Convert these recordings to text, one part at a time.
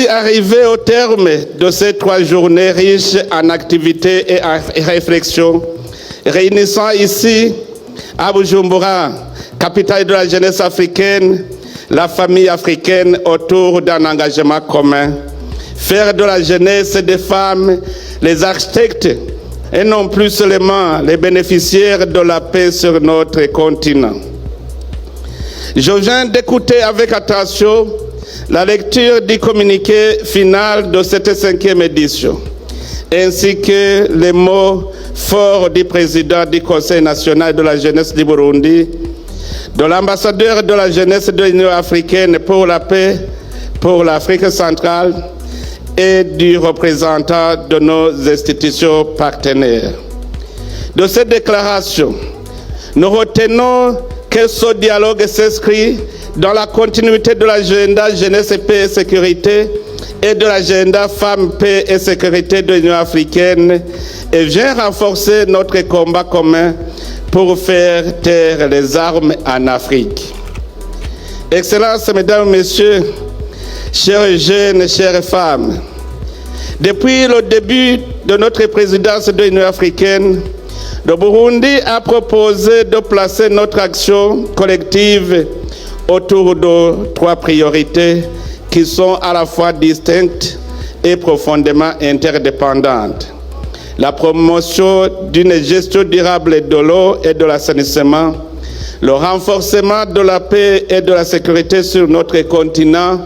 ainsi arrivé au terme de ces 3 journées riches en activités et en réflexions, réunissant ici à Bujumbura, capitale de la jeunesse africaine, la famille africaine autour d'un engagement commun. Faire de la jeunesse et des femmes les architectes et non plus seulement les bénéficiaires de la paix sur notre continent. Je viens d'écouter avec attention la lecture du communiqué final de cette 5e édition, ainsi que les mots forts du président du Conseil national de la jeunesse du Burundi, de l'ambassadeur de la jeunesse de l'Union africaine pour la paix pour l'Afrique centrale et du représentant de nos institutions partenaires. De cette déclaration, nous retenons que ce dialogue s'inscrit dans la continuité de l'agenda jeunesse, paix et sécurité et de l'agenda femmes, paix et sécurité de l'Union africaine et vient renforcer notre combat commun pour faire taire les armes en Afrique. Excellences, Mesdames, Messieurs, chers jeunes, chères femmes, depuis le début de notre présidence de l'Union africaine, le Burundi a proposé de placer notre action collective autour de 3 priorités qui sont à la fois distinctes et profondément interdépendantes. La promotion d'une gestion durable de l'eau et de l'assainissement, le renforcement de la paix et de la sécurité sur notre continent,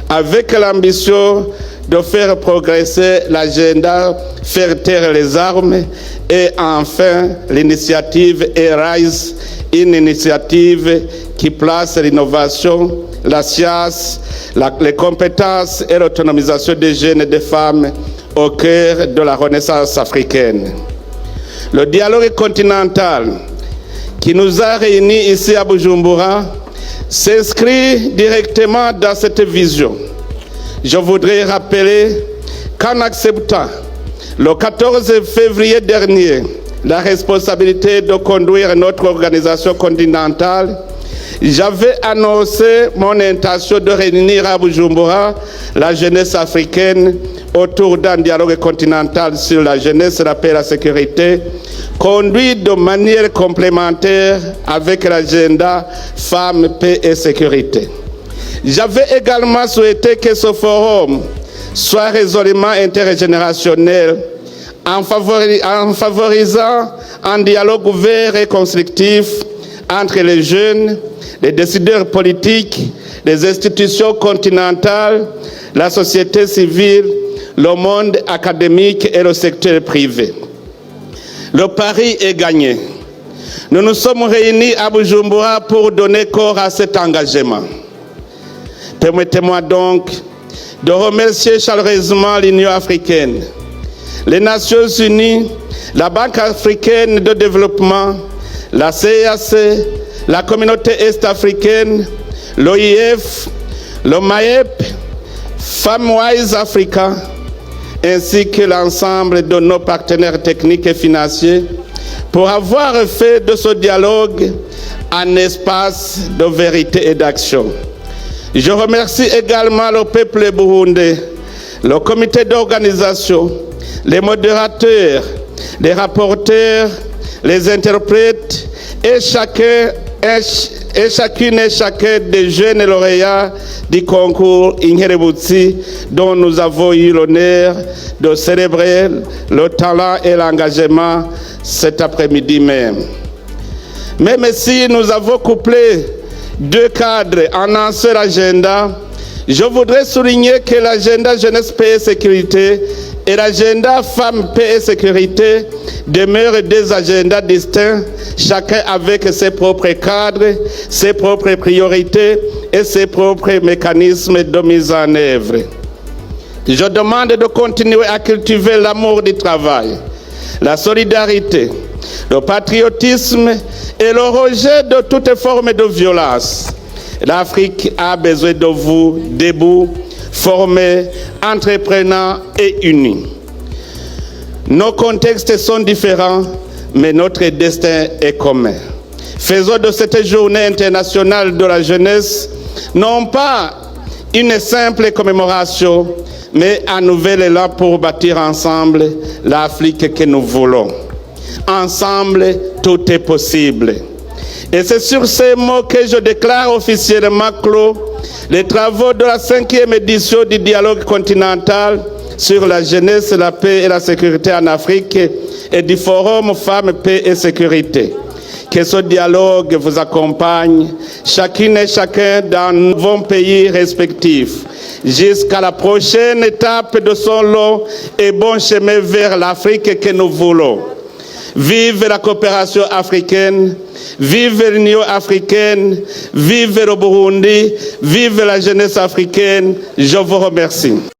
avec l'ambition de faire progresser l'agenda, faire taire les armes, et enfin l'initiative ERISE, une initiative qui place l'innovation, la science, les compétences et l'autonomisation des jeunes et des femmes au cœur de la Renaissance africaine. Le dialogue continental qui nous a réunis ici à Bujumbura s'inscrit directement dans cette vision. Je voudrais rappeler qu'en acceptant le 14 février dernier la responsabilité de conduire notre organisation continentale, j'avais annoncé mon intention de réunir à Bujumbura la jeunesse africaine autour d'un dialogue continental sur la jeunesse, la paix et la sécurité, conduit de manière complémentaire avec l'agenda femmes, paix et sécurité. J'avais également souhaité que ce forum soit résolument intergénérationnel en favorisant un dialogue ouvert et constructif entre les jeunes, les décideurs politiques, les institutions continentales, la société civile, le monde académique et le secteur privé. Le pari est gagné. Nous nous sommes réunis à Bujumbura pour donner corps à cet engagement. Permettez-moi donc de remercier chaleureusement l'Union africaine, les Nations unies, la Banque africaine de développement, la CAC, la communauté est-africaine, l'OIF, le MAEP, FemWise Africa, ainsi que l'ensemble de nos partenaires techniques et financiers pour avoir fait de ce dialogue un espace de vérité et d'action. Je remercie également le peuple burundais, le comité d'organisation, les modérateurs, les rapporteurs, les interprètes et chacune et chacun des jeunes lauréats du concours Inkerebutsi dont nous avons eu l'honneur de célébrer le talent et l'engagement cet après-midi même. Même si nous avons couplé 2 cadres en un seul agenda, je voudrais souligner que l'agenda jeunesse, paix et sécurité et l'agenda femmes, paix et sécurité demeurent 2 agendas distincts, chacun avec ses propres cadres, ses propres priorités et ses propres mécanismes de mise en œuvre. Je demande de continuer à cultiver l'amour du travail, la solidarité, le patriotisme et le rejet de toute forme de violence. L'Afrique a besoin de vous, debout, formés, entreprenants et unis. Nos contextes sont différents, mais notre destin est commun. Faisons de cette journée internationale de la jeunesse non pas une simple commémoration, mais un nouvel élan pour bâtir ensemble l'Afrique que nous voulons. Ensemble, tout est possible. Et c'est sur ces mots que je déclare officiellement clos les travaux de la 5e édition du dialogue continental sur la jeunesse, la paix et la sécurité en Afrique et du Forum Femmes, Paix et Sécurité. Que ce dialogue vous accompagne, chacune et chacun dans vos pays respectifs, jusqu'à la prochaine étape de son long et bon chemin vers l'Afrique que nous voulons. Vive la coopération africaine, vive l'Union africaine, vive le Burundi, vive la jeunesse africaine. Je vous remercie.